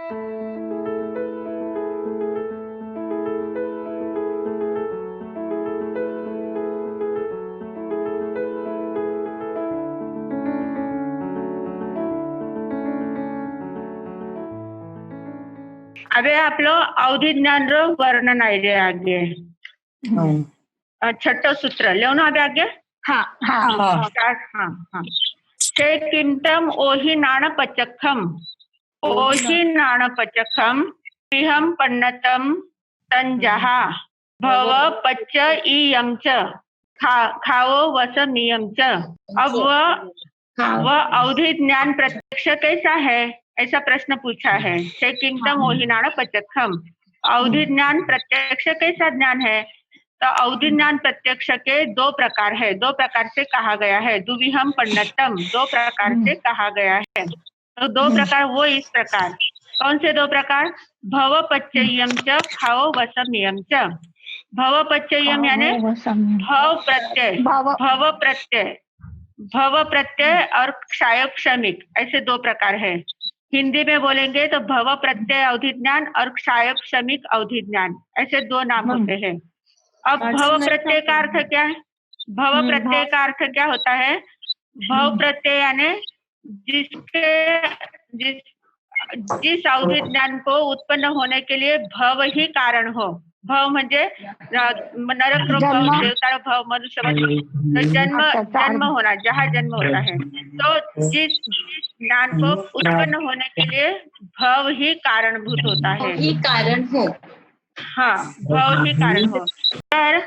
अबे आप लोग अवधि ज्ञान रो वर्णन आइए आगे छठो सूत्र लो ना अबे आगे स्टार्ट छे किंतम ओहि नाण पचखम ओहि नाण पचखम पिहम पन्नतम तंजहा भव पच्च इयम च खाओ वस नियम च। अब वह अवधि ज्ञान प्रत्यक्ष कैसा है ऐसा प्रश्न पूछा है। छे किंतम ओहि नाण पचखम अवधि ज्ञान प्रत्यक्ष कैसा ज्ञान है। तो अवधि ज्ञान प्रत्यक्ष के दो प्रकार है, दो प्रकार से कहा गया है। दुविहम पन्नतम दो प्रकार से कहा गया है। तो दो प्रकार वो इस प्रकार, कौन से दो प्रकार। भव पच्चयम च खाओ वसम नियम च। भव पच्चयम यानी भव प्रत्यय, भव प्रत्यय और क्षाय क्षमिक ऐसे दो प्रकार है। हिंदी में बोलेंगे तो भव प्रत्यय अवधि ज्ञान और क्षाय क्षमिक अवधि ज्ञान ऐसे दो नाम होते हैं। अब भव प्रत्यय का अर्थ क्या है। भव प्रत्यय का अर्थ क्या होता है। भव प्रत्यय यानी जिस अवधि ज्ञान को उत्पन्न होने के लिए भव ही कारण हो। भव म्हणजे नरक रूप भव, देवता भव, मनुष्य तो जन्म होना, जहाँ जन्म होता है। तो जिस ज्ञान को उत्पन्न होने के लिए भव ही कारणभूत होता है। ही कारण हो, हाँ भव ही कारण हो। तर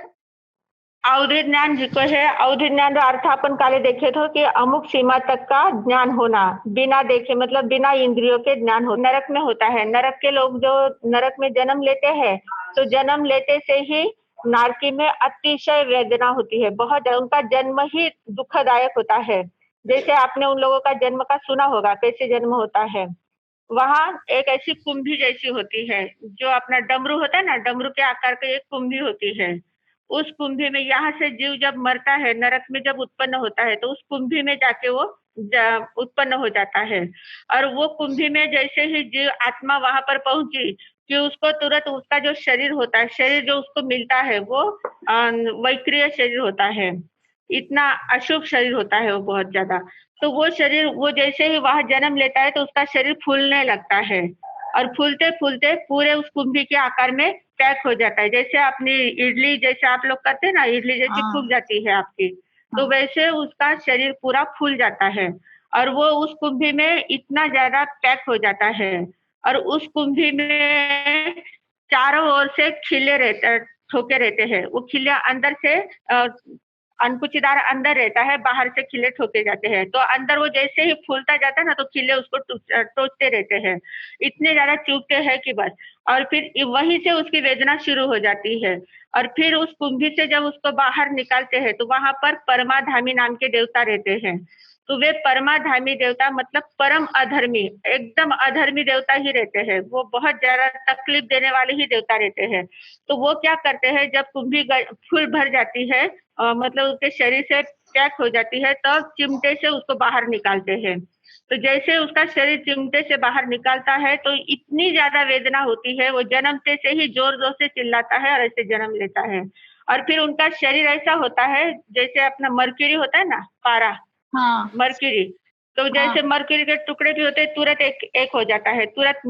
अवधि ज्ञान जिसको है, अवधि ज्ञान का अर्थ अपन काले देखे थे कि अमुक सीमा तक का ज्ञान होना, बिना देखे मतलब बिना इंद्रियों के ज्ञान हो। नरक में होता है, नरक के लोग जो नरक में जन्म लेते हैं तो जन्म लेते से ही नारकी में अतिशय वेदना होती है, बहुत उनका जन्म ही दुखदायक होता है। जैसे आपने उन लोगों का जन्म का सुना होगा कैसे जन्म होता है। वहाँ एक ऐसी कुंभी जैसी होती है, जो अपना डमरू होता है ना, डमरू के आकार की एक कुंभी होती है। उस कुंभी में यहाँ से जीव जब मरता है, नरक में जब उत्पन्न होता है तो उस कुंभी में जाके वो उत्पन्न हो जाता है। और वो कुंभी में जैसे ही जीव आत्मा वहां पर पहुंची कि उसको तुरंत उसका जो शरीर होता है, शरीर जो उसको मिलता है वो वैक्रिय शरीर होता है, इतना अशुभ शरीर होता है वो बहुत ज्यादा। तो वो शरीर वो जैसे ही वहां जन्म लेता है तो उसका शरीर फूलने लगता है और फूलते फूलते पूरे उस कुंभी के आकार में पैक हो जाता है। जैसे अपनी इडली जैसे आप लोग करते हैं ना, इडली जैसी फूल जाती है आपकी, तो वैसे उसका शरीर पूरा फूल जाता है और वो उस कुंभी में इतना ज्यादा पैक हो जाता है। और उस कुंभी में चारों ओर से खिले रहते, ठोके रहते हैं। वो खिले अंदर से अनकुचीदार अंदर रहता है, बाहर से खिले ठोके जाते हैं। तो अंदर वो जैसे ही फूलता जाता है ना तो खिले उसको टोचते रहते हैं, इतने ज्यादा चुभते हैं कि बस। और फिर वहीं से उसकी वेदना शुरू हो जाती है। और फिर उस कुंभी से जब उसको बाहर निकालते हैं तो वहां पर परमाधामी नाम के देवता रहते हैं। तो वे परमाधामी देवता मतलब परम अधर्मी, एकदम अधर्मी देवता ही रहते हैं। वो बहुत ज्यादा तकलीफ देने वाले ही देवता रहते हैं। तो वो क्या करते हैं, जब कुंभी फुल भर जाती है मतलब उसके शरीर से पैक हो जाती है तो चिमटे से उसको बाहर निकालते हैं। तो जैसे उसका शरीर चिमटे से बाहर निकालता है तो इतनी ज्यादा वेदना होती है, वो जन्मते से ही जोर जोर से चिल्लाता है और ऐसे जन्म लेता है। और फिर उनका शरीर ऐसा होता है जैसे अपना मर्क्यूरी होता है ना, पारा, मर्क्यूरी। तो जैसे मर्क्यूरी के टुकड़े भी होते हैं, तुरंत एक हो जाता है, तुरंत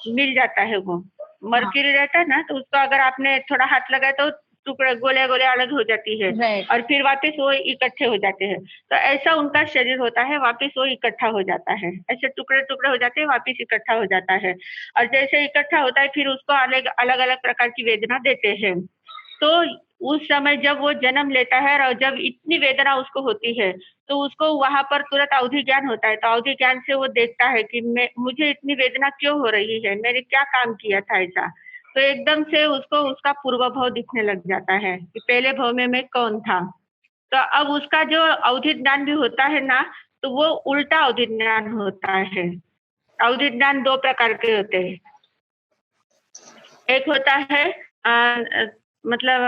मिल जाता है। वो मर्क्यूरी रहता है ना, तो उसको अगर आपने थोड़ा हाथ लगाया तो टुकड़े गोले गोले अलग हो जाती है और फिर वापस वो इकट्ठे हो जाते हैं। तो ऐसा उनका शरीर होता है, वापस वो इकट्ठा हो जाता है, ऐसे टुकड़े टुकड़े हो जाते हैं, वापस इकट्ठा हो जाता है। और जैसे इकट्ठा होता है फिर उसको अलग अलग अलग प्रकार की वेदना देते हैं। तो उस समय जब वो जन्म लेता है और जब इतनी वेदना उसको होती है तो उसको वहां पर तुरंत अवधि ज्ञान होता है। तो अवधि ज्ञान से वो देखता है कि मुझे इतनी वेदना क्यों हो रही है, मैंने क्या काम किया था ऐसा। तो एकदम से उसको उसका पूर्व भव दिखने लग जाता है कि पहले भव में मैं कौन था। तो अब उसका जो अवधि ज्ञान भी होता है ना, तो वो उल्टा अवधि ज्ञान होता है। अवधि ज्ञान दो प्रकार के होते हैं, एक होता है मतलब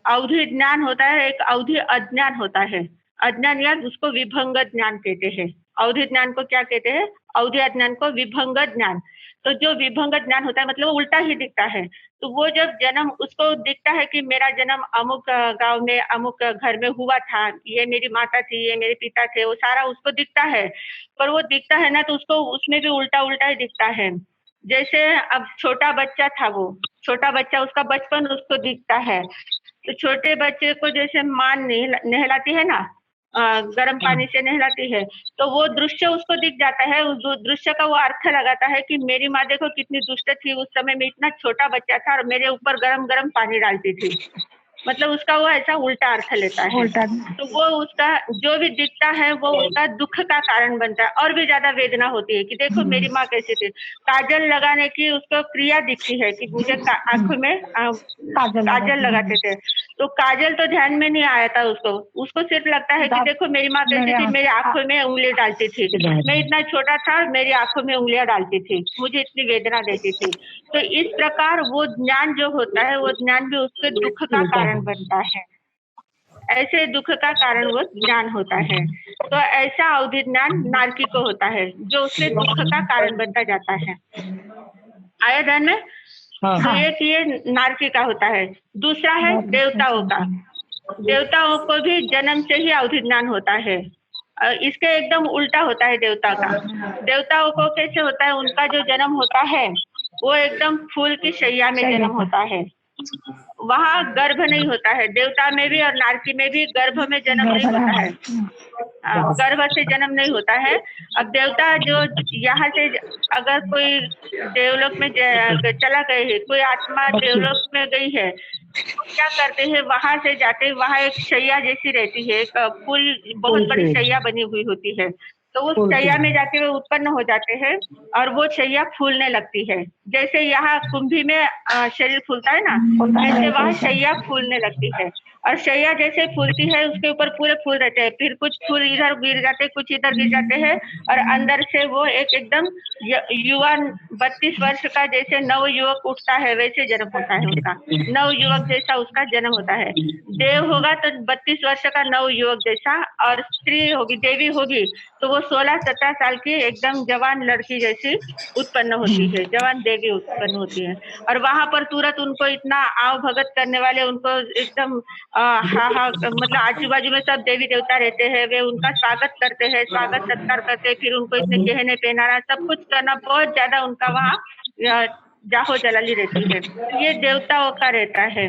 अवधि ज्ञान होता है, एक अवधि अज्ञान होता है। अज्ञान या उसको विभंग ज्ञान कहते हैं। अवधि ज्ञान को क्या कहते हैं? अवधि अज्ञान को विभंग ज्ञान। तो जो विभंग ज्ञान होता है मतलब वो उल्टा ही दिखता है। तो वो जब जन्म उसको दिखता है कि मेरा जन्म अमुक गांव में अमुक घर में हुआ था, ये मेरी माता थी, ये मेरे पिता थे, वो सारा उसको दिखता है। पर वो दिखता है ना तो उसको उसमें भी उल्टा उल्टा ही दिखता है। जैसे अब छोटा बच्चा था, वो छोटा बच्चा उसका बचपन उसको दिखता है। तो छोटे बच्चे को जैसे माँ नहलाती है ना, गर्म पानी से नहलाती है, तो वो दृश्य उसको दिख जाता है। उस दृश्य का वो अर्थ लगाता है कि मेरी माँ देखो कितनी दुष्ट थी, उस समय में इतना छोटा बच्चा था और मेरे ऊपर गरम गरम पानी डालती थी। मतलब उसका वो ऐसा उल्टा अर्थ लेता है। उल्टा तो वो उसका जो भी दिखता है वो उसका दुख का कारण बनता है और भी ज्यादा वेदना होती है कि देखो मेरी माँ कैसी थी। काजल लगाने की उसको क्रिया दिखती है कि मुझे आंखों में काजल लगाते थे। तो काजल तो ध्यान में नहीं आया था उसको। उसको सिर्फ लगता है कि देखो मेरी माँ कैसी थी, मेरी आंखों में उंगली डालती थी, मैं इतना छोटा था और मेरी आंखों में उंगलियां डालती थी, मुझे इतनी वेदना देती थी। तो इस प्रकार वो ज्ञान जो होता है वो ज्ञान भी उसके दुख का कारण बनता है। ऐसे दुख का कारण वो ज्ञान होता है। तो ऐसा अवधि ज्ञान नारकी को होता है जो उसके दुख का कारण बनता जाता है। आया ध्यान में? तो ये नारकी का होता है। दूसरा है देवताओं का। देवताओं को भी जन्म से ही अवधि ज्ञान होता है। इसके एकदम उल्टा होता है देवता का। देवताओं को कैसे होता है? उनका जो जन्म होता है वो एकदम फूल की शैया में जन्म होता है। वहाँ गर्भ नहीं होता है। देवता में भी और नारकी में भी गर्भ में जन्म नहीं होता है। गर्भ से जन्म नहीं होता है। अब देवता जो यहाँ से अगर कोई देवलोक में चला गए है, कोई आत्मा देवलोक में गई है, तो क्या करते हैं? वहां से जाते वहां एक शैया जैसी रहती है, एक फूल बहुत बड़ी शैया बनी हुई होती है। तो उस शैया में जाके वे उत्पन्न हो जाते हैं और वो शैया फूलने लगती है। जैसे यहाँ कुंभी में शरीर फूलता है ना, वैसे वहाँ शैया फूलने लगती है। और शैया जैसे फूलती है उसके ऊपर पूरे फूल रहते हैं, फिर कुछ फूल इधर गिर जाते, कुछ इधर गिर जाते हैं और अंदर से वो एक एकदम युवा 32 वर्ष का जैसे नव युवक उठता है वैसे जन्म होता है उनका। नव युवक जैसा उसका जन्म होता है। देव होगा तो 32 वर्ष का नव युवक जैसा, और स्त्री होगी, देवी होगी तो वो 16-17 साल की एकदम जवान लड़की जैसी उत्पन्न होती है, जवान देवी उत्पन्न होती है। और वहां पर तुरंत उनको इतना आव भगत करने वाले उनको एकदम हाँ मतलब आजू बाजू में सब देवी देवता रहते हैं, वे उनका स्वागत करते हैं, स्वागत सत्कार करते हैं, फिर उनको इतने गहने पहनाना सब कुछ करना, बहुत ज्यादा उनका वहाँ जाहो जलाली रहती है। ये देवताओं का रहता है।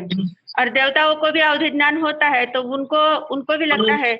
और देवताओं को भी अवधि ज्ञान होता है तो उनको भी लगता है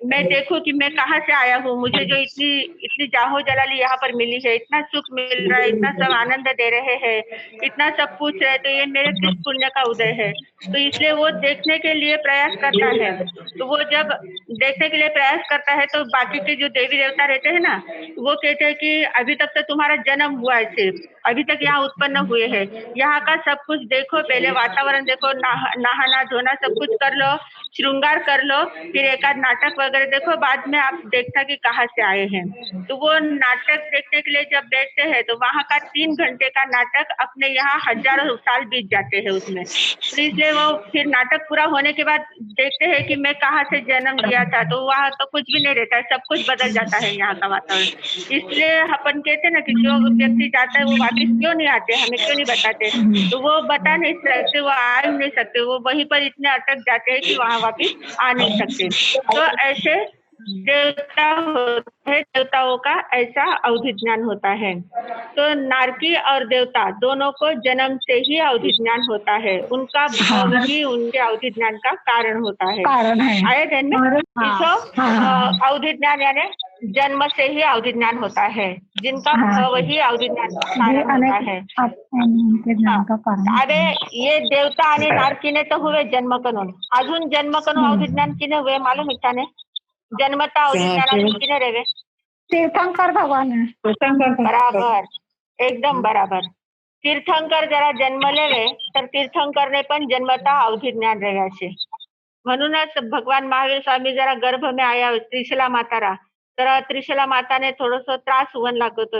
मैं देखूं कि मैं कहाँ से आया हूँ, मुझे जो इतनी इतनी जाहो जलाली यहाँ पर मिली है, इतना सुख मिल रहा है, इतना सब आनंद दे रहे हैं, इतना सब पूछ रहे हैं, तो ये मेरे किस पुण्य का उदय है। तो इसलिए वो देखने के लिए प्रयास करता है। तो वो जब देखने के लिए प्रयास करता है तो बाकी के जो देवी देवता रहते हैं ना, वो कहते हैं कि अभी तक तो तुम्हारा जन्म हुआ है, सिर्फ अभी तक यहाँ उत्पन्न हुए हैं, यहाँ का सब कुछ देखो, पहले वातावरण देखो, नहाना धोना सब कुछ कर लो, श्रृंगार कर लो, फिर एक आध नाटक वगैरह देखो, बाद में आप देखता कि कहाँ से आए हैं। तो वो नाटक देखने के लिए जब बैठते हैं तो वहाँ का 3 घंटे का नाटक अपने यहाँ हजारों साल बीत जाते हैं उसमें। तो इसलिए वो फिर नाटक पूरा होने के बाद देखते हैं कि मैं कहाँ से जन्म लिया था, तो वहाँ तो कुछ भी नहीं रहता है, सब कुछ बदल जाता है यहाँ का वातावरण। इसलिए अपन कहते हैं ना कि जो व्यक्ति जाता है वो वापिस क्यों नहीं आते, हमें क्यों नहीं बताते? तो वो बता नहीं सकते, वो आ नहीं सकते, वो वहीं पर इतने अटक जाते हैं कि वहां वापिस आ नहीं सकते। तो ऐसे देवता होते हैं, देवताओं का ऐसा अवधि ज्ञान होता है। तो नारकी और देवता दोनों को जन्म से ही अवधि ज्ञान होता है, उनका भाव ही उनके अवधि ज्ञान का कारण होता है। आए ध्यान में? अवधि ज्ञान यानी जन्म से ही अवधि ज्ञान होता है, जिनका भाव ही अवधि ज्ञान का कारण होता है। अरे ये देवता आणि नारकीने तर हुए जन्म करून, अजून जन्म करून अवधि ज्ञान किने हुए मालूम है ने? जन्मता अवधि ज्ञान अजून किने रेवे? तीर्थंकर भगवान बराबर, एकदम बराबर। तीर्थंकर जरा जन्म लेवे तर तीर्थंकरने पण जन्मता अवधि ज्ञान रेवे छे। म्हणूनच भगवान महावीर स्वामी जरा गर्भ में आया त्रिशला मातारा, तर त्रिशला माताने थोडस त्रास होवन लागतो હતો,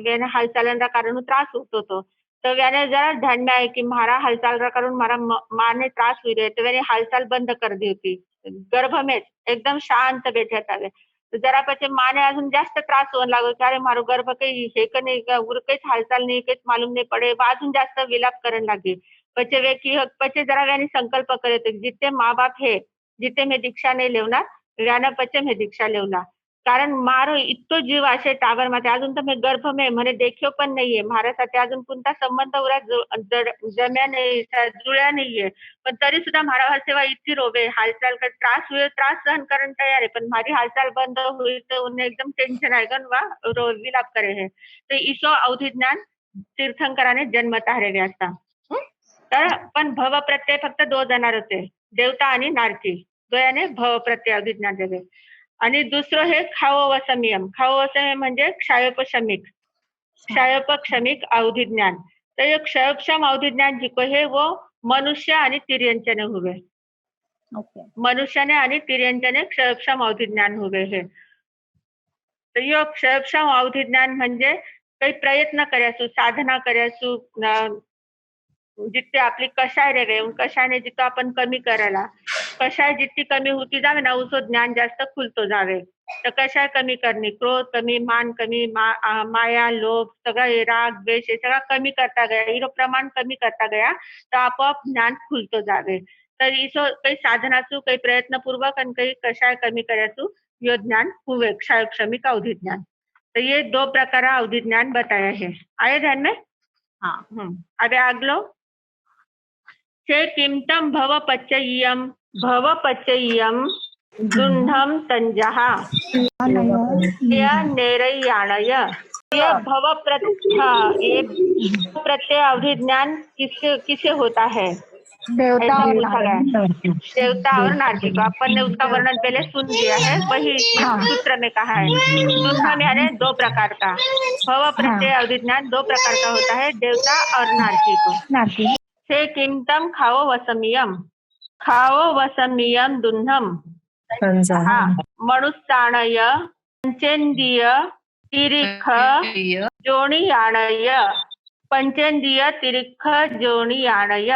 વેને હાલચાલના કારણે ત્રાસ હોતો હતો। તો વેને જરા ધ્યાન में आए कि मारा हालचाल कारण मारा माँ ने त्रास हुई रहे, तो वेने हालचाल बंद कर दी थी गर्भ में, एकदम शांत बैठा था वे। તો જરા પછી માને અજून જાસ્ત ત્રાસ હોવા લાગ્યો કે અરે મારો ગર્ભ કઈ છે કે નહીં, કઈ હાલચાલ નહીં, કઈ માલુમ નહીં પડે, અજून જાસ્ત વિલાપ કરવા લાગી. પછી જરા એની સંકલ્પ કરે તો जिथे મા બાપ હે जिथे મેં દીક્ષા નહીં લેવનાર વ્યાના પછી મેં દીક્ષા લેવનાર. કારણ મારો इतको जीव असे टावर मध्ये अजून तर मी गर्भ में મને देख्यो पण नाहीये, माझ्या સાથે अजून कोणता संबंध जम्या नाही, जुळ्या नाहीये, पण तरी सुद्धा મારા सेवा इतकी रोवे हालचाल कर त्रास हुए, त्रास सहन करने तैयार है, पण मारी हालचाल बंद हुई तो उन्हें एकदम टेंशन आएगा वा विलाप करे है. तो ईशो अवधि ज्ञान तीर्थंकराने जन्मता हरव्या असता. तर पण भव प्रत्यय फक्त 2 जणार होते, देवता आणि नारकी. दोयाने भव प्रत्यय अवधि ज्ञान दिले. आणि दुसरं हे खावोवसंयम. खावोवसंयम म्हणजे क्षयोपशमिक, क्षयोपक्षमिक अवधि ज्ञान. तो ये क्षयोपशम अवधि ज्ञान जिको है वो मनुष्य आणि तिर्यंचने हुए. मनुष्याने आणि तिर्यंचने क्षयोपशम अवधि ज्ञान हुए है. तर यो क्षयोपशम अवधि ज्ञान म्हणजे काही प्रयत्न કર્યાશું, साधना કર્યાશું, जिथे आपली कषाय रेवे कषायने जिथं आपण कमी करायला, कषाय जितकी कमी होती जावे ना उसो ज्ञान जास्त खुलतो जावे. तर कषाय कमी करणे, क्रोध कमी, मान कमी, माया लोभ सगळं राग द्वेष हे सगळं कमी करता गया, हिरो प्रमाण कमी करता गया तर आपोआप ज्ञान खुलतो जावे. तर इसो काही साधनासू, काही प्रयत्नपूर्वक आणि काही कषाय कमी करायचू यो ज्ञान हुए क्षमिक अवधि ज्ञान. तो ये 2 प्रकार अवधि ज्ञान बताया है. आए ध्यान में? हाँ. अबे आगलो से किमतम भवपच्चय्यम दुंढम तंजहा नेरयाणय. ये भव प्रत्यय अवधि ज्ञान किसे होता है? देवता और नारकी को. अपन ने उसका वर्णन पहले सुन लिया है, वही सूत्र में कहा है. दुंढम यानी 2 प्रकार का. भव प्रत्यय अवधि ज्ञान 2 प्रकार का होता है, देवता और नारकी को. से किमतम खाओ वसमियम दुन्हम मनुष्याणय पंचेंद्रिय तिरिख जोणियाणय. पंचेंद्रिय तिरिख जोणियाणय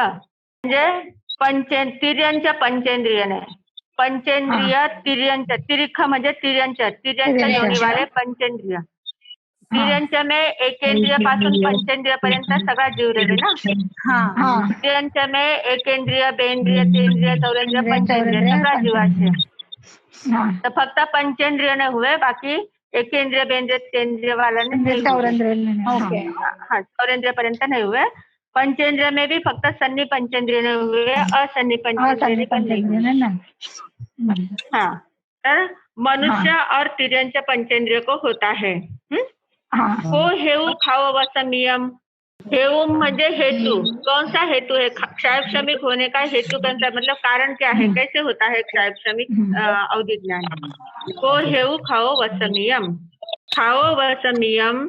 म्हणजे तिर्यंच पंचेंद्रियने, पंचेंद्रिय तिर्यंच, तिरिख म्हणजे तिर्यंच जोणी वाले पंचेंद्रिय. तिर्यंच में एकेंद्रिय पासून पंचेंद्रिय पर्यंत सगळा जीव रेवे ना. तिर्यंच में एकेंद्रिय, बेंद्रिय, तेंद्रिय, चौरेंद्रिय, पंचेंद्रिय सगळा जीवाचे. तर फक्त पंचेंद्रिय ने हुए, बाकी एकेंद्रिय, बेंद्रिय, तेंद्रिय वाल्याने चौरेंद्रिय पर्यंत नहीं हुए. पंचेंद्रिय में भी फक्त सन्नी पंचेंद्रिय ने हुए, असन्नी पंचेंद्रिय नहीं. हाँ. तर मनुष्य और तिर्यंच पंचेंद्रिय को होता है. को हेऊ खाओ वसमियम. हेऊ म्हणजे हेतु. कौन सा हेतु है? क्षयोपशमिक होने का हेतु कौन सा, मतलब कारण क्या है, कैसे होता है क्षयोपशमिक अवधि ज्ञान? को हेऊ खाओ वसमियम. खाओ वसमियम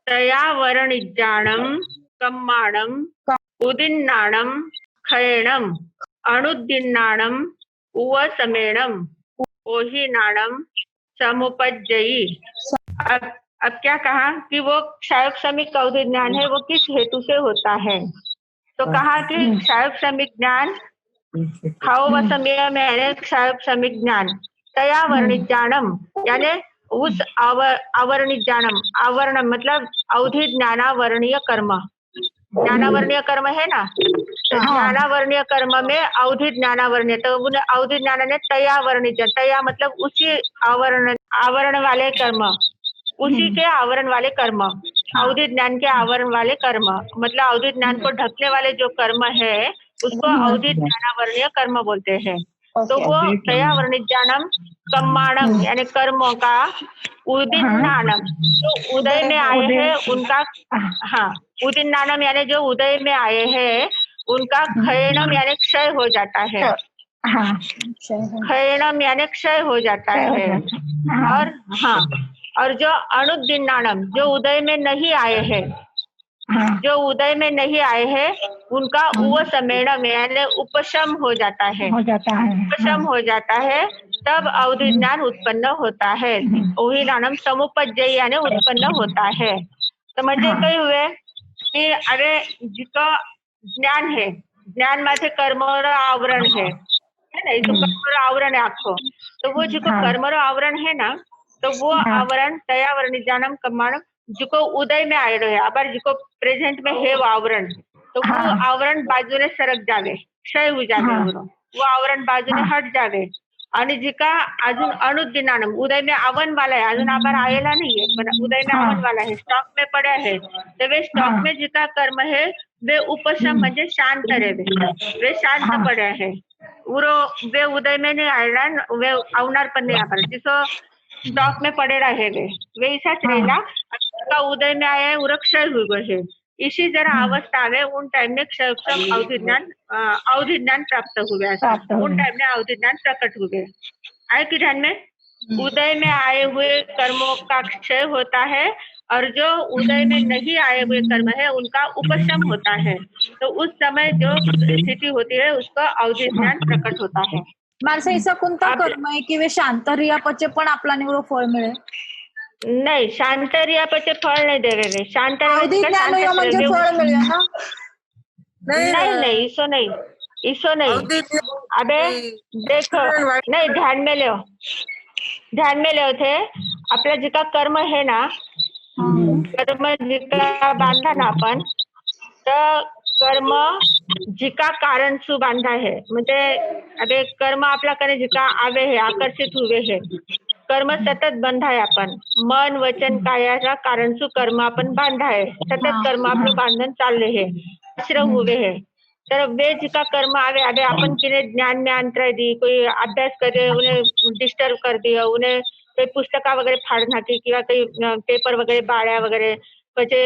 तया वर्णिज्ञानम कम्माणम उदिन्नाणम खयेणम अणुदिन्नाणम उवसमेणम ओहिनाणम समुपज्जयी. अब क्या कहा कि वो क्षयोपशमिक अवधि ज्ञान है, वो किस हेतु से होता है? तो कहा कि क्षयोपशमिक ज्ञान खाओ वसमियम यानी क्षयोपशमिक ज्ञान तया वर्णित ज्ञानम यानी उस अवर्णित ज्ञानम. आवरण मतलब अवधि ज्ञानावर्णीय कर्म. ज्ञानावर्णीय कर्म है ना, तो ज्ञानावर्णीय कर्म में अवधि ज्ञानावर्णीय, तो उन अवधि ज्ञान ने तया वर्णित, तया मतलब उसी आवरण वाले कर्म, उसी के आवरण वाले कर्म, अवधि ज्ञान के आवरण वाले कर्म, मतलब अवधि ज्ञान को ढकने वाले जो कर्म है उसको अवधि ज्ञानावर्णीय कर्म बोलते हैं. तो वो तया वर्णित ज्ञानम कम्माणम यानी कर्मों का उदिन्नानम जो उदय में आए हैं उनका. हाँ, उदिन्नानम यानी जो उदय में आए हैं उनका क्षयणम यानी क्षय हो जाता है. क्षयणम यानी क्षय हो जाता है. और हाँ, और जो अणुदिन्नानम जो उदय में नहीं आए हैं, जो उदय में नहीं आए हैं उनका उवसमेणम यानी उपशम हो जाता है. उपशम हो जाता है तब अवधि ज्ञान उत्पन्न होता है. ओहिनानम समुपज्जयी यानी उत्पन्न होता है. तो म्हणजे काय हुए कि अरे जिसका ज्ञान है, ज्ञान माथे कर्मर आवरण है ना, इसको कर्मर आवरण है आखो. तो वो जिसको कर्मर आवरण है ना तो वो आवरण तयावरण ज्ञानम कमाणम जिको उदय में आएलो है अबर जिको प्रेजेंट में है वो आवरण, तो वो आवरण बाजूने सरक जावे, क्षय हो जावे, वो आवरण बाजूने हट जावे आणि जिका अजून अनुदिनानम उदय में आवन वाला है, अजून आबार आएला नहीं है पर उदय में आवन वाला है, स्टॉक में पड़ा है, तो वे स्टॉक में जिका कर्म है वे उपशम म्हणजे शांत रहे, वे शांत पड़े है, वे उदय में नहीं आएला, वे आवनार पण नहीं आबार, जिसो स्टॉक में पड़े रहे वे ऐसा रहेला, का उदय में आया है उरा क्षय हुई गए है, इसी जरा अवस्था आवे उन टाइम में क्षय अवधि ज्ञान प्राप्त हुए, उन टाइम में अवधि ज्ञान प्रकट हुए। आए कि ध्यान में उदय में आए हुए कर्मों का क्षय होता है और जो उदय में नहीं आए हुए कर्म है उनका उपशम होता है, तो उस समय जो स्थिति होती है उसका अवधि ज्ञान प्रकट होता है। माणसा ऐसा कोणता कर्म आहे की वे शांत रियापचे पण आपला निवड फळ मिळेल? नहीं, शांत रियापचे फळ नाही देवे, शांत अवधि ज्ञान म्हणजे फळ मिळेल ना? नहीं, इसो नहीं, अबे देखो, नहीं ध्यान में ले थे आपला जिका कर्म है ना, कर्म जिका बांधा ना आपण, तर कर्म जिका कारण सु बांधा है, म्हणजे अबे कर्म आपला करे जिका आवे है, आकर्षित हुए है, कर्म सतत बंधा है आपण, मन वचन कायाचा कारण सु कर्म आपण बांधा है, सतत कर्म आपलं बांधन चालले है, आश्रम हुए है, तर वे जिका कर्म आवे अबे अपन किने ज्ञान में अंतर दी, कोई अभ्यास करे उन्हें डिस्टर्ब कर दिया, उन्हें कोई पुस्तका वगैरे फाड़ नाखी किंवा काही पेपर वगैरे बाळ्या वगैरे, પછી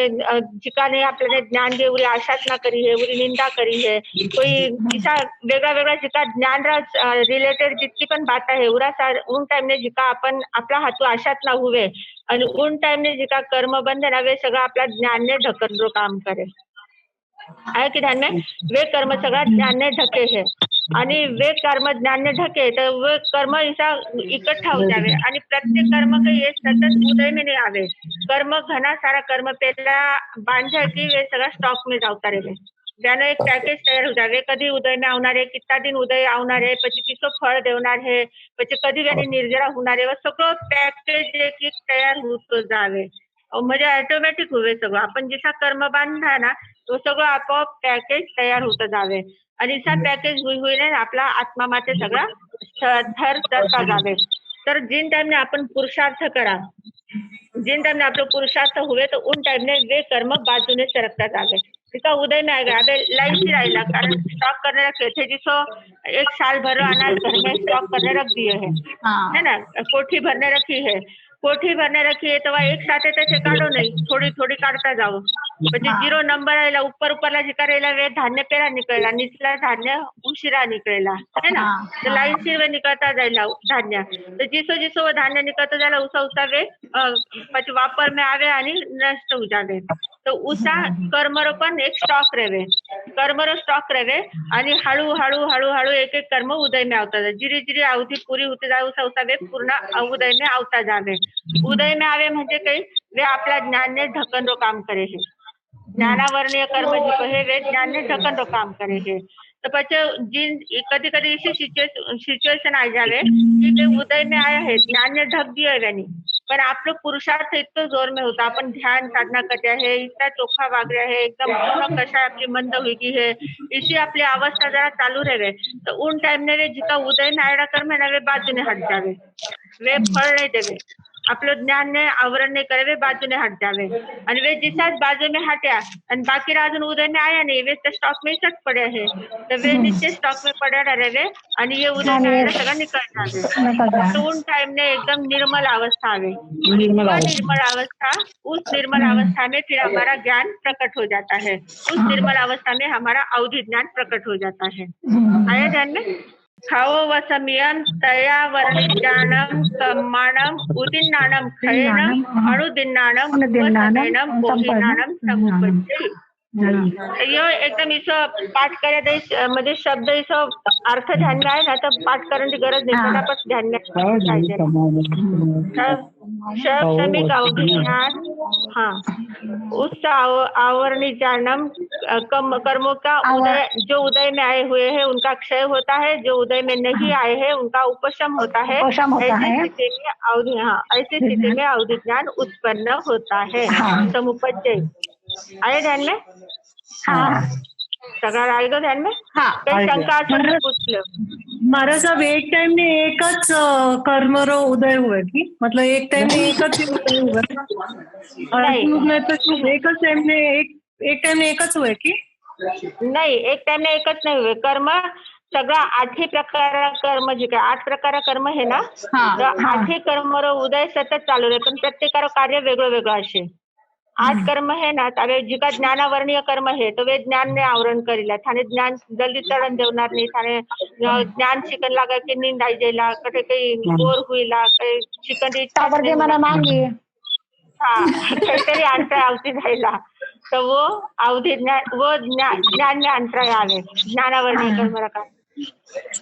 जिकाने आपल्याने ज्ञान दे उरी आशाच ना करी है, उरी निंदा करी है, कोई ऐसा वेगळा वेगळा जिका ज्ञान रिलेटेड जितकी पण बात है उरा उन टाइम ने जिका अपन आपला हातू आशात ना हुए आणि उन टाइम ने जिका कर्म बंधे ना वे सगळं आपला ज्ञान ने ढकलरो काम करे, आहे की ध्यान में वे कर्म सगळा ज्ञान ने ढके है आणि वे कर्म ज्ञान ने ढके तर वे कर्म ऐसा इकट्ठा हो जावे आणि प्रत्येक कर्म का ये सतत उदय में नहीं आवे, कर्म घना सारा कर्म पेला बांधे की वे सगळा स्टॉक में जावता रहे, ज्यानं एक पॅकेज तयार हो जावे, कधी उदय में आवणार है, कितना दिन उदय आवणार है, પછી किसो फळ देवणार है, પછી कधी व्यानी निर्जरा होणार है, सगळं पॅकेज एक तयार होत जावे, म्हणजे ऑटोमॅटिक हुए सगळं, आपण जसा कर्म बांधला ना तो सगळं आपोआप पॅकेज तयार होत जावे आणि असा पॅकेज हुई आपला आत्मा माते सगळा थर चढता जावे, तर जिन टाइम ने आपण पुरुषार्थ करा, जिन टाइम ने आपलं पुरुषार्थ हुए तो उन टाइम ने वे कर्म बाजूने सरकता जावे, इसका उदय में आएगा, अबे लाइन से आएगा, कारण स्टॉक करने रखे थे जिसको एक साल भर अनाज घर में स्टॉक करने रख दिए है ना, कोठी भरने रखी है, कोठी भरने रखी है तो वह एक साथ तसे काढो नहीं, थोड़ी थोड़ी काढता जाओ, પછી जीरो नंबर आएला ऊपर ऊपरला जिका रहेला वे धान्य पेला निकळला, निचला धान्य उशिरा निकळेला है ना, तो लाइन से वे निकलता जाएला धान्य, तो जिसो जिसो वो धान्य निकलता जाएला उसा उसा वे પછી वापर में आवे आणि नष्ट हो जावे, तो उसा कर्मरो पण एक स्टॉक रहे, कर्मरो स्टॉक रहे आणि हळू हळू हळू हळू एक एक कर्म उदय में आवता जाए, जिरी जिरी अवधि पूरी होते जाए उसा उसा वे पूर्ण उदय में आवता जावे, उदय में आवे म्हणजे काही वे आपला ज्ञान ने ढकन रो काम करे है, ज्ञानावर्णीय कर्म जो है वे ज्ञान ने ढकन रो काम करे है, तो પછી जिन कभी कभी ऐसी सिचुएशन आ जावे कि वे उदय में आया है, ज्ञान ने ढक दिया है नहीं, पर आप लोग पुरुषार्थ इतना जोर में होता, अपन ध्यान साधना करते है, इतना चोखा वाग रहा है, एकदम पूर्ण कषा आपकी मंद हुई की है, इसी अपनी अवस्था जरा चालू रहे, तो उन टाइम ने वे जिका उदय में आयडा कर्म है ना वे बाजूने हट जावे, वे फळ नहीं देवे, आपलं ज्ञान ने आवरण नहीं करे वे बाजूने हट जावे आणि वे जिसाच बाजू में हट्या आणि बाकी अजून उदय में आया नहीं, वे स्टॉक में सट पड़े है, तो वे नीचे स्टॉक में पड़े रहे आणि ये उदय में आया सगळं निकल जावे, तो उन टाइम ने एकदम निर्मल अवस्था आवे, निर्मल अवस्था, उस निर्मल अवस्था में फिर हमारा ज्ञान प्रकट हो जाता है, उस निर्मल अवस्था में हमारा अवधि ज्ञान प्रकट हो जाता है, आया ध्यान में, खाओ वसमियम तया वर्णिज्ञानम कम्मानम उदिन्नानम खयेनम अनुदिन्नानम उपसमेनम बोहिनानम समुपज्जति, यो एकदम इसं पाठ करायचं म्हणजे शब्द इसं अर्थ ध्यान में आहे ना तर पाठ करण्याची गरज नाही, पटापट ध्यान में पाहिजे. शब्द अवधि ज्ञान, हाँ उस आवरणी जानम कर्मों का उदय, जो उदय में आए हुए हैं उनका क्षय होता है, जो उदय में नहीं आए हैं उनका उपशम होता है. ऐसी स्थिति में अवधि, हाँ ऐसी स्थिति में अवधि ज्ञान उत्पन्न होता है. समुपजय आए ध्यान में? हाँ सगळं आएगा ध्यान में? काही शंका असेल तर पूछ लो. महाराज साहब एक टाइम में एकच कर्मरो उदय हुए की मतलब एक टाइम में एकच ही उदय हुए और में तो शुभ एकच टाइम में एक टाइम में एकच हुए की नाही, एक टाइम में एकच नाही हुए. कर्म सगळा 8 प्रकार कर्म जे काय 8 प्रकार कर्म आहे ना, तर 8 कर्मरो उदय सतत चालू आहे, पण प्रत्येकावर कार्य वेगळं वेगळं असे. 8 कर्म है ना, त्यावे जिका ज्ञानावर्णीय कर्म है तो वे ज्ञान ने आवरण करेला. थाने ज्ञान जल्दी चढण देवणार नाही, थाने ज्ञान शिकन लागा की नींद आई जायला, कटे काही बोर होईला, काही शिकन इच्छा ताबडतोब मला मागे हाँ काहीतरी अंतर आवती जायला, तर वो अवधि ज्ञान, वो ज्ञान में अंतर आवे. ज्ञानावर्णीय कर्म रखा.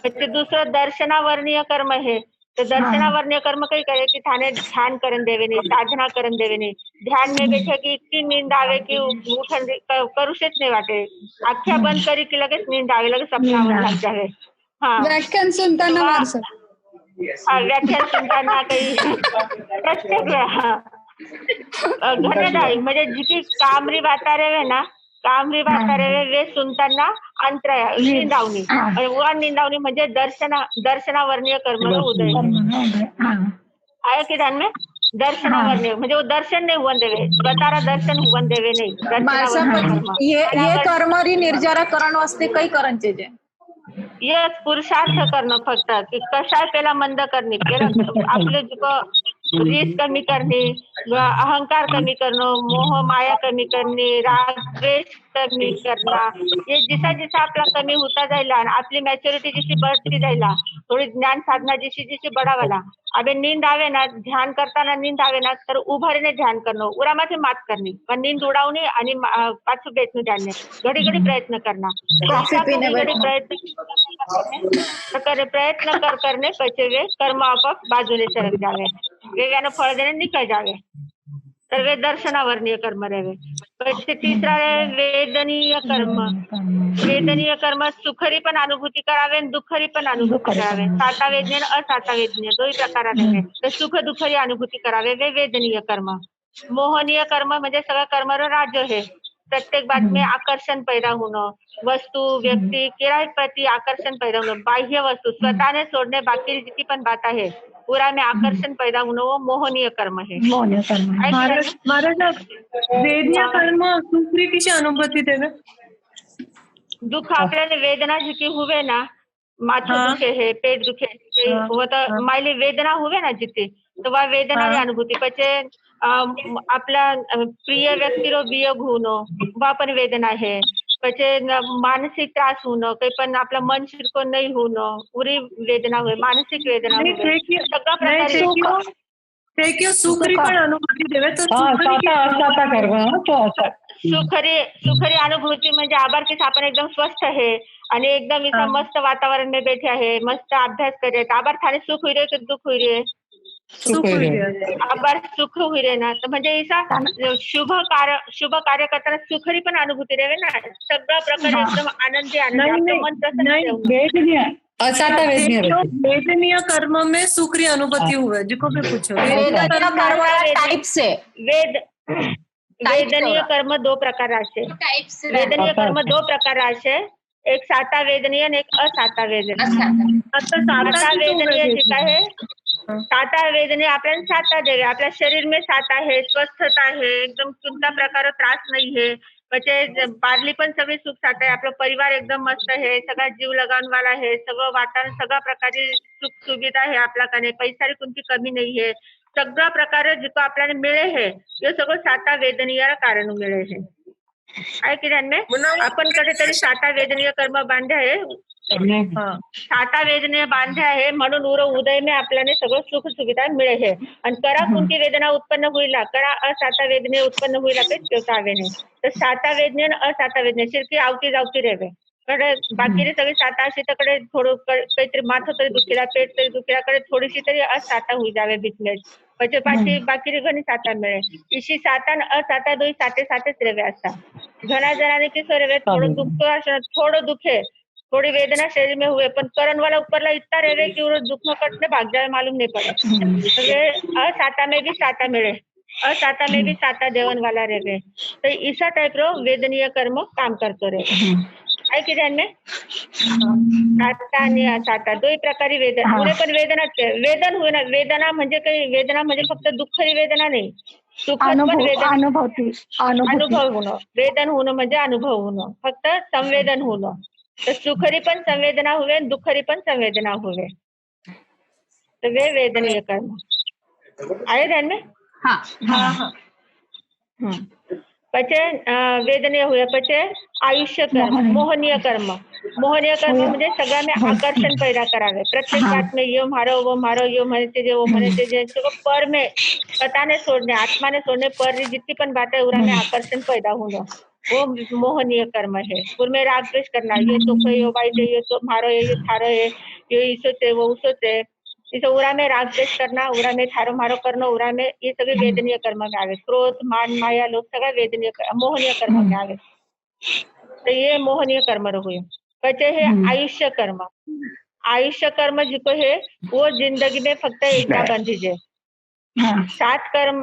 ते दुसरं दर्शनावर्णीय कर्म है, तर दर्शनावर्णीय कर्म काही करे की थाने ध्यान करण देवे नाही, साधना करण देवे नाही. ध्यान में बैठे की इतकी नींद आवे की उठन करूशेच नाही वाटे. अख्ख्या बंद करी की लगेच नींद आवे, लगेच सपनावर लाग जावे. हाँ व्याख्यान सुनताना मारसं. व्याख्यान सुनताना काही प्रत्येक वेळा घनेदारी म्हणजे जिची कामरी बाता रेवे ना, कामरी बाता रेवे वे सुनताना अंतराय निंदावणी. व निंदावणी म्हणजे दर्शनावर्णीय कर्म उदय आहे की ध्यान में? दर्शनावर्णीय म्हणजे वो दर्शन नहीं हुवन देवे, स्वतःला दर्शन हुवन देवे नाही. दर्शनावर्णीय कर्म हे कर्मरी निर्जाराकरण वास्ते काही करांचे जे यस पुरुषार्थ करणं फक्त की कशाय पेला मंद करणे, आपले रीस कमी करणे, अहंकार कमी करणं, मोह माया कमी करणे, राग द्वेष कमी करना. हे जिसा जिसा आपला कमी होता जायला आणि आपली मॅच्युरिटी जशी बढ़ती जायला, थोडी ज्ञान साधना जशी जशी बढ़ावाला. अबे नींद आवे ना, ध्यान करताना नींद आवे ना तर उभारीने ध्यान करणं, उरामाथे मात करणे, पण नींद उडावणे आणि पाछू बेसणं ध्यान नाही. घडी घडी प्रयत्न करना, प्रयत्न करने पचे वे कर्म आपोआप बाजूने सरक जावे, वेगानं फळ देणे निकळ जावे. तर वे दर्शनावर्णीय कर्म रेवे. પછી तिसरा वेदनीय कर्म. वेदनीय कर्म सुखरी पण अनुभूती करावे आणि दुःखरी पण अनुभूती करावे. साता वेदनीय आणि असाता वेदनीय दोन्ही प्रकारात आहे. तर सुख दुःखरी अनुभूती करावे वे वेदनीय कर्म. मोहनीय कर्म म्हणजे सगळं कर्मर राज्य आहे. प्रत्येक बात में आकर्षण पैदा होणं, वस्तू व्यक्ती किराय प्रति आकर्षण पैदा होणं, बाह्य वस्तू स्वतःने सोडणे बाकी जितकी पण बात आहे पूरा में आकर्षण पैदा होणं वो मोहनीय कर्म है. महाराज वेदनीय कर्म सुखरी किसी अनुभूती देवे. दुःख आपल्याला वेदना जितकी हुए ना, माथं दुखे है, पेट दुखे वो तर मायली वेदना हुए ना जिथे, तर वा वेदनाची अनुभूती. પછી आपला प्रिय व्यक्तीरो वियोग होणं, वा पण वेदना आहे. પછી मानसिक त्रास होणं, काही पण आपलं मन शिरको नाही होणं, पुरी वेदना होय, मानसिक वेदना होय. सगळ्या प्रकारे ते क्यों सुखरी पण अनुभूती देवे तो सुखरी अनुभूती म्हणजे आभार की आपण एकदम स्वस्थ आहे आणि एकदम इथं मस्त वातावरण में बैठे आहे, मस्त अभ्यास करे, आभार थाने सुख हुई रे की दुःख हुई रे? आभार सुख हुई रे ना, तर म्हणजे इसा शुभ कार्य करताना सुखरी पण अनुभूती रेवे ना. सगळ्या प्रकारे एकदम आनंदी आपलं मन प्रसन्न. वेदनीय कर्म में सुखरी अनुभूति हुए जिको भी पूछो. वेदनीय कर्म 2 प्रकार असे. वेदनीय कर्म 2 प्रकार असे, एक साता वेदनीय आणि एक असाता वेदनीय. साता वेदनीय जे काय आहे, साता वेदनीय आपल्याला साता देवे, आपल्या शरीर में साता है, स्वस्थता है, एकदम कोणता प्रकार त्रास नाही है. म्हणजे बारली पण सगळी सुख साथ आहे, आपला परिवार एकदम मस्त आहे, सगळा जीव लगान वाला आहे, सगळं वातावरण सगळ्या प्रकारची सुख सुविधा आहे आपल्याकडे, पैसाची कोणती कमी नाही है. सगळ्या प्रकारे जिथं आपल्याला मिळे है हे सगळं साता वेदनीय कारण मिळे है. आहे की त्यांनी आपण कधीतरी साता वेदनीय कर्म बांधे आहे, हा. साता वेदने बांधे आहे म्हणून उर उदय में आपल्याने सगळं सुख सुविधा मिळे हे आणि करा कोणती वेदना उत्पन्न होईल करा असाता वेदने उत्पन्न होईल तेच केवता आवे नाही तर साता वेदने आणि असाता वेदने शिरकी आवती जावती रेवे कडे बाकी सगळी साता अशी तकडे थोडं काहीतरी माथं तरी दुखीला पेट तरी दुखीला कडे थोडीशी तरी असाता होई जावे बिझनेस પછી પાછી બાકી ઘણી સાતા મળે ઈશી સાતા ને અસાતા દોઈ સાતે સાતે જ રેવે असता ઘણા જણાને કિશોર રેવે થોડું દુખતો હશે થોડું दुखे थोड़ी वेदना शरीर में हुए पर करण वाला ऊपर ला इतना रहे कि वो दुख में कटने भाग जाए मालूम नहीं पड़े तो ये असाता में भी साता मिले असाता में भी साता देवन वाला रहे तो ईसा टाइप रो वेदनीय कर्म काम करतो रहे है की ध्यान में साता आणि असाता दोही प्रकारी वेदना उन्हें पण वेदनाच आहे वेदन हुए ना वेदना म्हणजे काही वेदना म्हणजे फक्त दुःखरी वेदना नाही सुखद पण वेदना अनुभव होणं वेदन होणं म्हणजे अनुभव होणं फक्त संवेदन होणं तर सुखरी पण संवेदना हुए दुखरी पण संवेदना हुए तो वे वेदनीय कर्म आए ध्यान में पचे वेदनीय हुए पचे आयुष्य कर्म मोहनीय कर्म म्हणजे सगळ्यांना आकर्षण पैदा करावे प्रत्येक बात में यो मारो यो म्हणते जे सगळं पर में पताने सोडणे आत्माने सोडणे पर जितनी पण बात है उरा में आकर्षण पैदा होणं वो मोहनीय कर्म है उनमें राग द्वेष करना ये तो यो बाई ये तो मारो ये थारो है ये इसोच है वो उसोच है इसे उरा में राग द्वेष करना उरा में थारो मारो करना उरा में ये सगळे वेदनीय कर्म में आवे क्रोध मान माया लोभ सगळा वेदनीय मोहनीय कर्म में आवे तो ये मोहनीय कर्म हुए बचे है आयुष्य कर्म जिको है वो जिंदगी में फक्त एकदा बंधीजे 7 कर्म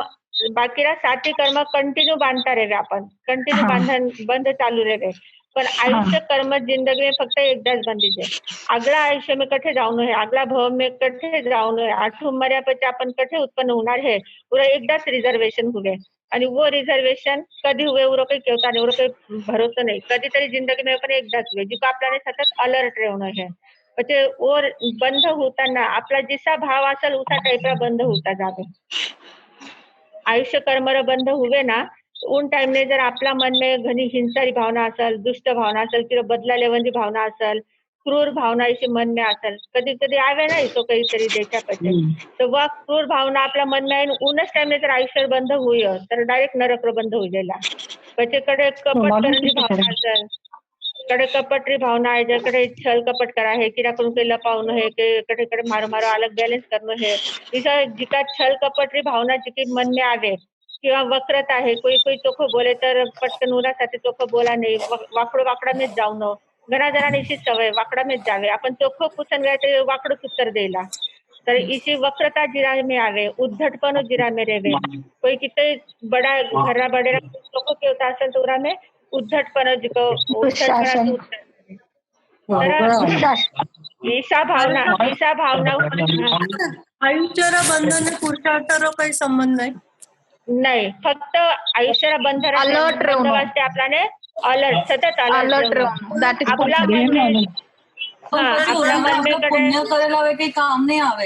बाकीला 7 कर्म कंटिन्यू बांधता रेवे आपण कंटिन्यू बंद चालू रेवे पण आयुष्य कर्म जिंदगी में फक्त एकदाच बंधीचे अगला आयुष्य में कठे जाऊन है अगला भव में कठे जाऊन है आठवं मर्यापछि आपण कठे उत्पन्न होणार है पूरा एकदाच रिझर्वेशन हुए आणि वो रिझर्वेशन कधी हुए उरो काही केवता नाही उरो काही भरोसा नाही कधीतरी जिंदगी में पण एकदाच हुए जिको आपल्याला सतत अलर्ट राहणं है म्हणजे और बंद होताना आपला जिसा भाव असेल उसा टाइपला बंद होता जावे आयुष्य कर्म बंद हुए ना उन टाइम में जर आपला मन में घनी हिंसारी भावना असेल दुष्ट भावना असेल किंवा बदला लेवनची भावना असेल क्रूर भावना इसे मन में असेल कधी कधी आवे ना तो काहीतरी देशापचे तर वह क्रूर भावना आपल्या मन में आईन उनच टाइम में जर आयुष्य बंद हुई तर डायरेक्ट नरक बंद होई गेला પછી कडे कपट करण्याची भावना असेल कडे कपटरी भावना आहे ज्याकडे छल कपट करा है किरा करून काही लपावणं है कडे कडे मारो मारो अलग बैलेंस करणं है इथं जिका छल कपटरी भावना जिकी मन में आवे किंवा वक्रता आहे कोई कोई चोखं बोले तर पटकन उरासाठी चोखं बोला नाही वाकडं वाकडामेच जाऊन घरा जणांनी इशी सवय वाकडामेच जावे आपण चोखं पुसन गए तर वाकडंच उत्तर देला तर इसी वक्रता जिरा में आवे उद्धटपण जिरा में रेवे कोई कितने बड़ा घरा बड़े चोखं केवता असेल तर उरा में उद्धटपण जिको उद्धटपणाचं उत्तर ईशा भावना आयुष्याला बंधन पुरुषार्थाला काही संबंध नाही नाही फक्त आयुष्याला बंधन वाजते आपल्याने अलर्ट सतत अलर्ट आपला मन पुण्य करायला हवे काही काम नाही हवे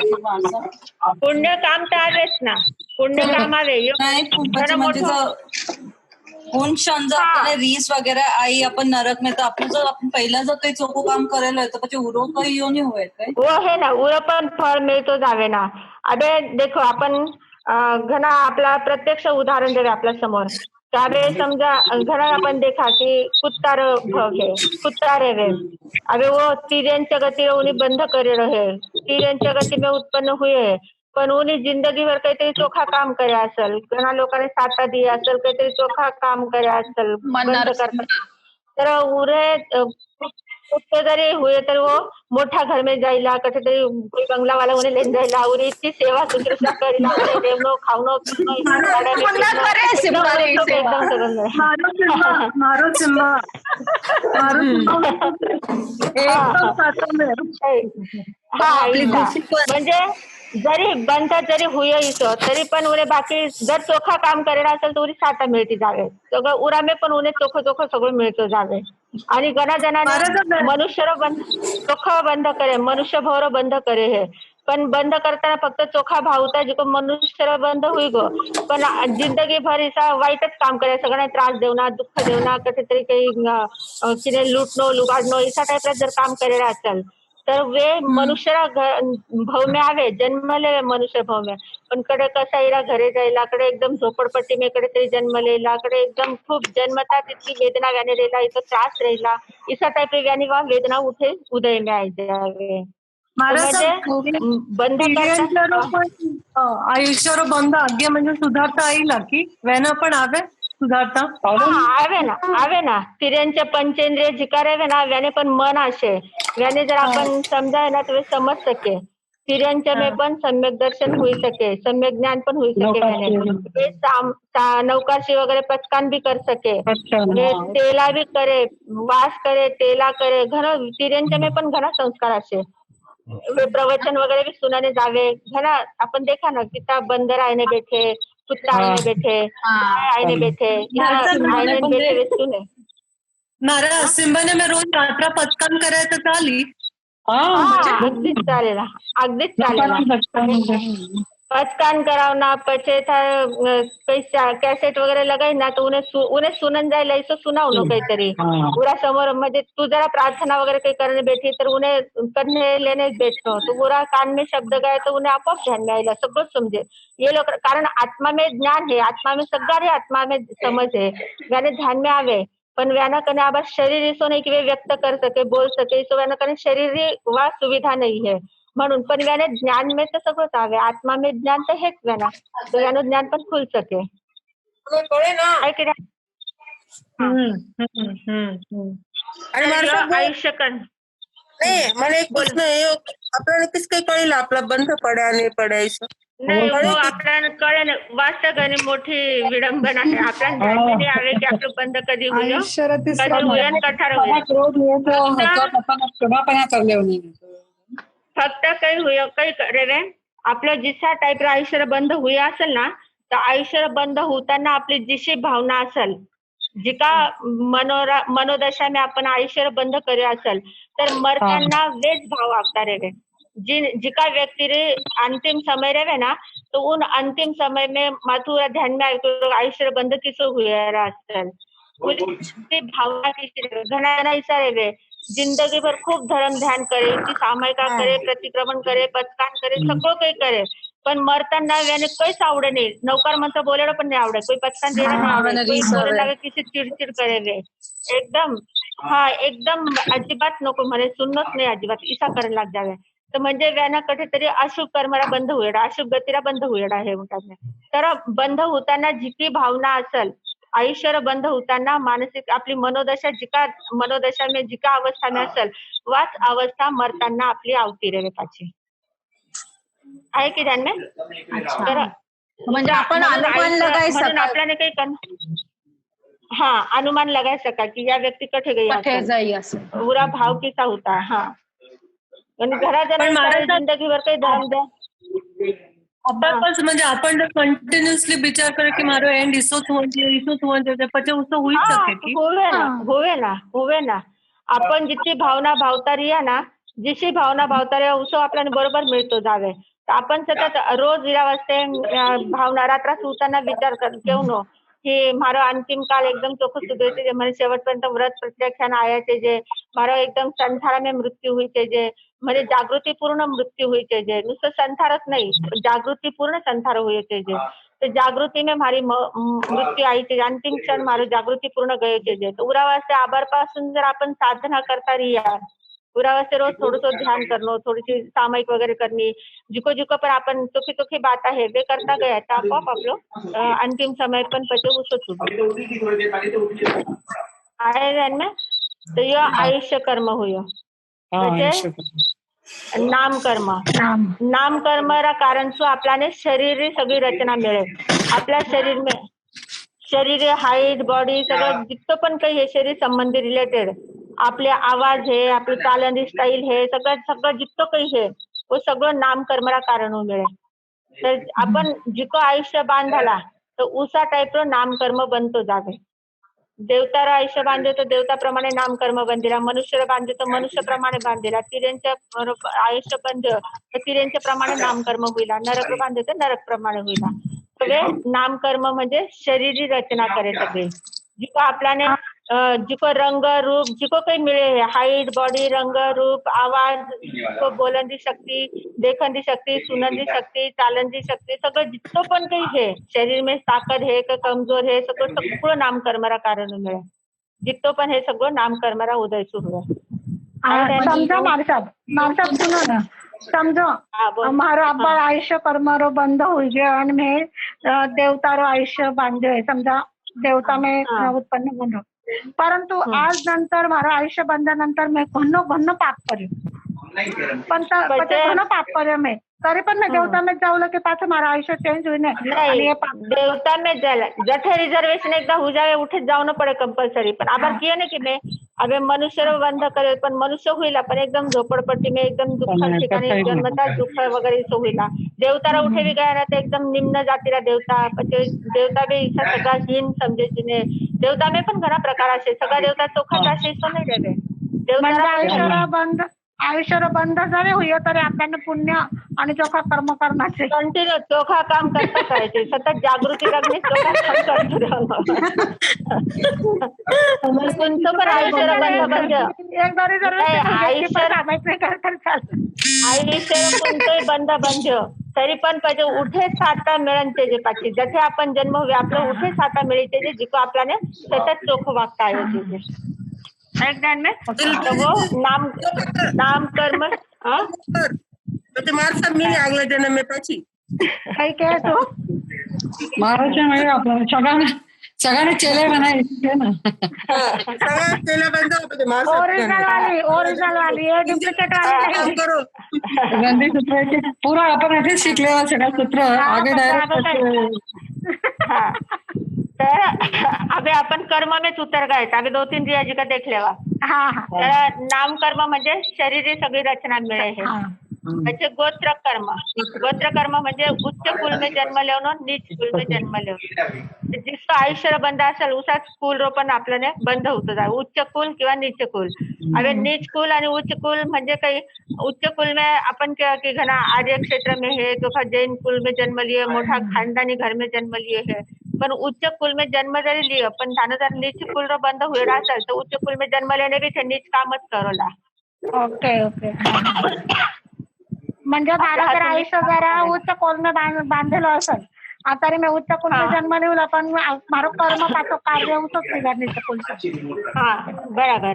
पुण्य काम तर आवेच ना पुण्य काम आवे कोण क्षण जर आपल्याला रीस वगैरे आई आपण नरक में तर आपण पहिला जर काही चोखो काम करायला तर પછી उरो काही येऊन होय काय वो है ना उरो पण फळ मिळतो जावे ना अबे देखो आपण घना आपला प्रत्यक्ष उदाहरण देवे आपल्या समोर त्यावेळेस समजा घना आपण देखा की कुत्ता रेवे अबे वो तीर्यंच्या गती उन्हें बंद करे रहे तीर्यंच्या गती में उत्पन्न हुए पण उन्हें जिंदगी भर काहीतरी चोखा काम करे असेल घना लोकांनी साथा दिया असेल काहीतरी चोखा काम करे असेल बंद करतात तर उरे कुत्ते जरी हुए तर वो मोठा घर में जाइला कठे तरी कोई बंगला वाला उन्हें लेन जाइला उन्हें इतनी सेवा शुश्रूषा करिला उन्हें देवनो खावनो मारो चिंबा म्हणजे जरी बंद जरी हुए इसो तरी पण उन्हें बाकी जर चोखा काम करेला असेल तर उरी साता मिळती जावे सगळं उरामे पण उन्हें चोखं चोखं सगळं मिळतो जावे आणि घना जणांना मनुष्य चोखा बंद करे मनुष्य भवर बंद करे है पण बंद करताना फक्त चोखा भावता जिको मनुष्य बंद हुई गो पण जिंदगी भर ऐसा वाईटच काम करे सगळ्यांना त्रास देवना दुःख देवना कधीतरी काही किने लुटणं लुगाडणं अशा टाईपला जर काम करेला असेल तर वे मनुष्याला भौम्य आवे जन्मले मनुष्य भौम्य पण कडे कसा येला घरे जायला कडे एकदम झोपडपट्टी में कडे तरी जन्मलेला कडे एकदम खूप जन्मता तितकी वेदना व्याने राहिला इथं त्रास राहिला इसा टाईप व्यानी वा वेदना उठे उदय में आई जावे म्हणजे बंद पिढ्यांच्यावर करता पण आयुष्यावर बंद आज्ञा म्हणजे सुधारता येईल की वेना पण आवे सुधारता आवे ना तिऱ्यांच्या पंचेंद्रिय जिकार आहे ना व्याने पण मन असे व्याने जर आपण समजाय ना तर समज सके तिऱ्यांच्या में पण सम्यक दर्शन होई सके सम्यक ज्ञान पण होई सके व्याने नौकारशी वगैरे पचकान भी कर सके तेला भी करे वास करे तेला करे घणं तिऱ्यांच्या में पण घणा संस्कार असे प्रवचन वगैरह भी सुनाने जावे घना अपन देखा ना कितना बंदर आईने बैठे कुत्ता आईने बैठे आईने बैठे आईने बैठे वे सुने नारा सिंबाने में रोज यात्रा पचकान करायचं चाली अगदीच चालेला पचकान करावना पचे कैसेट वगैरह लगाई ना तो उन्हें सुनन जाए ऐसा सुनाओ ना काहीतरी पूरा समोर म्हणजे तू जरा प्रार्थना वगैरह काही करने बैठी तर उन्हें करने लेने बैठो तो पूरा कान में शब्द गए तो उन्हें आपोआप ध्यान में आएगा सब कुछ समझे ये लोग कारण आत्मा में ज्ञान है आत्मा में सगळं आत्मा में समझ है व्याने ध्यान में आवे पण व्याना कने आबाद शरीर इसो नहीं कि वे व्यक्त कर सके बोल सके इसो व्याना कने शरीर वा सुविधा नहीं है म्हणून पण व्याने ज्ञान में तो सगळंच आवे आत्मा में ज्ञान तर हेच व्याना तो व्यानो ज्ञान पण खुल सके आहे की नाही? आणि माणसं आयुष्य कण नाही मला एक प्रश्न आहे आपल्याला किस काही कळेल आपला बंद पड्या नाही पडायचं नाही हो आपल्याला कळेल वास्तव आणि मोठी विडंबना आहे आपल्याला ध्यान नाही आवे की आपलं बंद कधी होईल कधी होईल कठार होईल फक्त काही होईल काही रे आपलं जिसा टाईप आयुष्य बंद होई असेल ना तर आयुष्य बंद होताना आपली जिशी भावना असेल जिका मनोदशा में आपण आयुष्य बंद करे असेल तर मरताना वेच भाव आवता रे जिका व्यक्ति रे अंतिम समय रहे ना तो उन अंतिम समय में माथुरा ध्यान में आयुष्य बंद किसो हुआ भावना किसी घना ऐसा रहे जिंदगी भर खूप धर्म ध्यान करे सामायिका करे प्रतिक्रमण करे पचकान करे सगळं काही करे पण मरताना व्याने काहीच आवडे नाही नौकार म्हणता बोलायला पण नाही आवडे कोई पचकान देना नहीं आवडे कोई बोलने लगे किसी चिड़चिड़ करे वे एकदम एकदम अजिबात नको म्हणे सुननच नाही अजिबात इसा करायला लाग जावे तर म्हणजे व्याना कुठेतरी अशुभ कर्मला बंद होईल अशुभ गतीला बंद होईल हे म्हणतात तर बंद होताना जिकी भावना असेल आयुष्य बंद होताना मानसिक आपली मनोदशा मनोदशा में जिका अवस्था में असेल वाच अवस्था मरताना आपली आवती रे पाची आहे की ध्यान में तर म्हणजे आपण अनुमान लगाय म्हणून आपल्याला काही अनुमान लगाय सका की या व्यक्ती कठे गई पूरा भाव किसा होता आणि घरात जिंदगीवर काही धर्म द्या म्हणजे आपण जर कंटिन्युअसली विचार करे की मारो एंड इसोच होते पचे उसो होई सके की होवे ना आपण जितकी भावना भावता रिया ना जिशी भावना भावता रिया उसो आपल्याला बरोबर मिळतो जावे तर आपण सतत रोज या वाजते भावना रात्र सुताना विचार केवनो कि मारो अंतिम काल एकदम चोखस सुधरते म्हणजे शेवटपर्यंत व्रत प्रत्याख्यान आयाचे जे मारो एकदम संसारा में मृत्यू हुई जे म्हणजे जागृतीपूर्ण मृत्यू हुई जे नुसतं संसारच नाही जागृती पूर्ण संसार हुई जे तो जागृति में मारी मृत्यू आई थे अंतिम क्षण मारो जागृति पूर्ण गए जे तो उरा वास्ते आभार पासून जर आपण साधना करता रिया पूरा वास्ते रोज थोडं ध्यान करणं थोडीशी सामायिक वगैरह करनी जिको पर अपन चोखी बात है वे करता गया था आप आपलो अंतिम समय पण पचे उसो आहे ना तो ये आयुष्य कर्म हुयो नाम कर्म रा कारण सो आपल्याने शरीर सगळी रचना मिळेल आपल्या शरीर हाईट बॉडी सगळं जितकं पण काही हे शरीर संबंधी रिलेटेड आपले आवाज है आपली चालनी स्टाईल है सगळं जितकं काही है वो सगळं नाम कर्मरा कारण मिळेल तर आपण जिको आयुष्य बांधाला तर उसा टाईप नाम कर्म बनतो जावे देवतारा आयुष्य बांधे तर देवताप्रमाणे नाम कर्म बंदिला, मनुष्य बांधे तर मनुष्यप्रमाणे बांधिला, तिऱ्यांच्या आयुष्य बांधे तर तिऱ्यांच्या प्रमाणे नामकर्म होईला, नरक बांधे तर नरक प्रमाणे होईला. सगळे नामकर्म म्हणजे शरीरी रचना करे सगळे. जिको आपल्याने जिको रंग रूप जिको काही मिले, हाइट बॉडी रंग रूप आवाज, जिको बोलन दी शक्ति, देखन दी शक्ति, सुनन दी शक्ति, चालन दी शक्ति, सगळं जितकं पण काही है शरीर में ताकद है का कमजोर है सगळं नाम कर्मरा कारण मिळे. जितकं पण हे सगळं नाम कर्मरा उदय सुरू आहे. समझो मारे साहब सुनो ना, समझो हमारो अब्बा आयुष्य कर्मरो बंद हुई गए और मैं देवतारो आयुष्य बांधे है, समझा देवता में उत्पन्न बनो, परंतु आज नंतर मारा आयुष्य बंधानंतर मैं घन पाप कर्યું पण घन पाप कर्યું मैं तरी पण मैं देवता में जाऊला की पाછું મારું आयुष्य चेंज हुई नहीं देवता में जाला जठे रिजर्वेशन एकदा हो जाए उठे जावं पड़े कंपल्सरी. पण आभार किए ने की मैं अबे मनुष्य बंद करे पण मनुष्य होईला पण एकदम झोपड़पट्टी में एकदम दुःख ठिकाणी जन्मता दुःख वगैरे सो होईला. देवतारा उठे भी गया ना तो एकदम निम्न जातीला देवता, પછી देवता बी सगळा हीन समजे ने. देवता में पण घणा प्रकार असे, सगळा देवता चोखा असे सो नाही देवे. देवतारा आयुष्य बंद जरी हुई तरी आपल्याला पुण्य आणि चोखा कर्म करण्याचे कंटिन्यू चोखा काम करता करायचे, सतत जागृती लागणे चोखा काम करतो. तुमचं पण आयुष्य बंद आयुष्य कोणतंही बंद बंद तरी पण पाहिजे उठे साता मिळन त्याचे पाठी जसे आपण जन्म हुए आपलं उठे साता मिळे त्याचे जिको आपल्याने सतत चोख वागता आहे ज्ञान में तो वो नाम कर्म मार सब मिले अगला जन्म में પછી काही काय तो महाराष्ट्र मध्ये आपल्याला सगळ्यांना चेले बनायचे ना. सगळ्या केला बंद होते मार ओरिजिनल वाली ये डुप्लिकेट वाली काम करो. गांधी सूत्राचे पूरा आपण इथे शिकलेला सगळं सूत्र आगे डायरेक्ट. तर अबे आपण कर्म में उतर गए अबे 2-3 रियाजी का देख लेवा. तर नाम कर्म म्हणजे शरीरी सगळी रचना मिळे है. म्हणजे गोत्र कर्म म्हणजे उच्च कुल में जन्म लेवणं नीच कुल में जन्म लेवणं. जिसका आयुष्य बंद असेल उसाच कुल रोपण आपल्याने बंद होतं जाय, उच्च कुल किंवा नीच कुल. अबे नीच कुल आणि उच्च कुल म्हणजे काही उच्च कुल में अपन क्या कि घना आर्य क्षेत्र में है तो जैन कुल में जन्म लिए, मोठा खानदानी घर में जन्म लिए है. पण उच्च कुल में जन्म जरी लियो पण थाने जर नीच कुल रो बंद हुए असेल तर उच्च कुल में जन्म लेने भी थे नीच कामच करोला. ओके म्हणजे माझं जर आयुष्य जरा उच्च कुल में बांधलेलं असेल आता मी उच्च कुल में जन्म लिहिला पण मारो कर्म पाछो कार्य उचच निघा नीच कुलचं. बराबर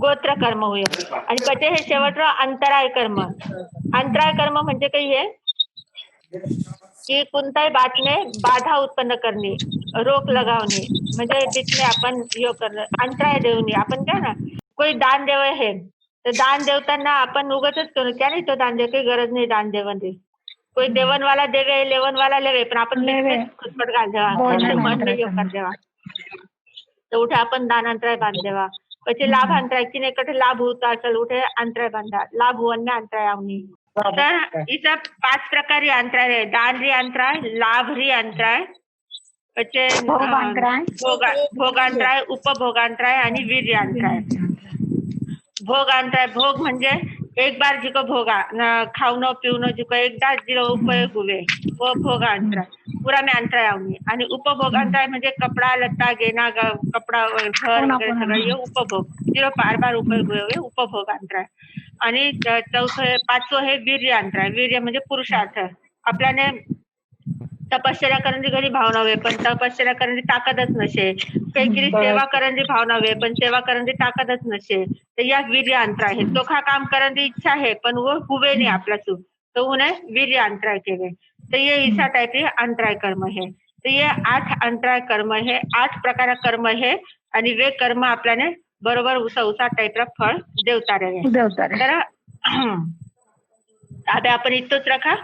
गोत्र कर्म हुए आणि पचे हे शेवटचं अंतराय कर्म. अंतराय कर्म म्हणजे काही आहे की कोणत्याही बात में बाधा उत्पन्न करणे, रोक लगावणे म्हणजे जितने आपण यो करणं अंतराय देवणे. आपण काय ना कोई दान देव है तर दान देवताना आपण उगतच करू क्या नाही तो दान देव काही गरज नाही दान देवांची. कोई देवन वाला देवे लेवन वाला लेवे पण आपण खुदपट घाल देवा मन में यो कर देवा तर उठे आपण दान अंतराय बांध देवा. પછી લાભ અંતરાય किने कठे लाभ होता असेल उठे अंतराय बांधा लाभ हुवन्ने अंतराय आवनी. तर इथं 5 प्रकारी अंतराय आहे. दान री अंतराय, लाभ री अंतराय, પછી भोगांतराय, उपभोगांतराय आणि वीर्य अंतराय. भोगांतराय भोग म्हणजे एक बार जिको भोगा खावणं पिवणं जिको एकदा जिरो उपयोग हुए वो भोगांतराय पूरा में अंतराय आवनी. आणि उपभोगांतराय म्हणजे कपडा लत्ता घेणं कपडा घर वगैरे सगळं हे उपभोग जिरो बार बार उपयोग हुए उपभोगांतराय. आणि 5वं हे वीर्य अंतराय. वीर्य म्हणजे पुरुषार्थ. आपल्याने तपश्चर्या करण्याची घरी भावना हवे पण तपश्चर्या करण्याची ताकदच नसे, काहीतरी सेवा करण्याची भावना हवे पण सेवा करण्याची ताकदच नसे तर या वीर्य अंतराय है. चोखा काम करण्याची इच्छा है पण वो हुए नहीं आपल्यासू तो उन्हें वीर्य अंतराय केवे. तो ये ऐसा टाइप ये अंतराय कर्म है. तो ये 8 अंतराय कर्म है, 8 प्रकार कर्म है आणि वे कर्म आपल्याने बरोबर उसा टाइपला फळ देवता रे. तर आता आपण इतकंच रखा.